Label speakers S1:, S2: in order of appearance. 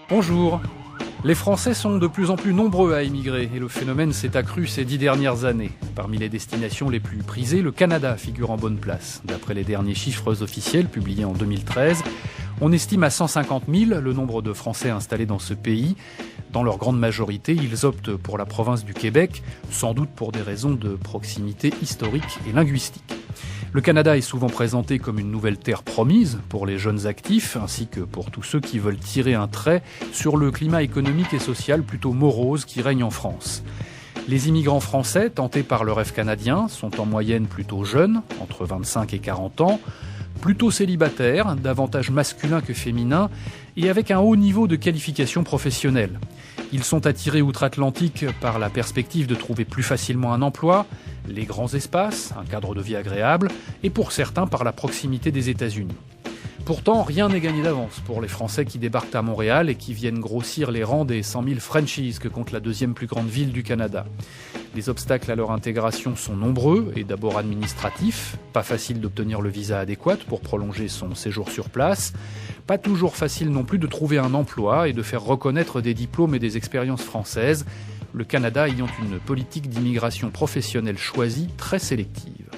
S1: Bonjour. Les Français sont de plus en plus nombreux à émigrer et le phénomène s'est accru ces 10 dernières années. Parmi les destinations les plus prisées, le Canada figure en bonne place. D'après les derniers chiffres officiels publiés en 2013, on estime à 150 000 le nombre de Français installés dans ce pays. Dans leur grande majorité, ils optent pour la province du Québec, sans doute pour des raisons de proximité historique et linguistique. Le Canada est souvent présenté comme une nouvelle terre promise pour les jeunes actifs, ainsi que pour tous ceux qui veulent tirer un trait sur le climat économique et social plutôt morose qui règne en France. Les immigrants français, tentés par le rêve canadien, sont en moyenne plutôt jeunes, entre 25 et 40 ans, plutôt célibataires, davantage masculins que féminins, et avec un haut niveau de qualification professionnelle. Ils sont attirés outre-Atlantique par la perspective de trouver plus facilement un emploi, les grands espaces, un cadre de vie agréable, et pour certains par la proximité des États-Unis. Pourtant, rien n'est gagné d'avance pour les Français qui débarquent à Montréal et qui viennent grossir les rangs des 100 000 Frenchies que compte la deuxième plus grande ville du Canada. Les obstacles à leur intégration sont nombreux et d'abord administratifs. Pas facile d'obtenir le visa adéquat pour prolonger son séjour sur place. Pas toujours facile non plus de trouver un emploi et de faire reconnaître des diplômes et des expériences françaises, le Canada ayant une politique d'immigration professionnelle choisie très sélective.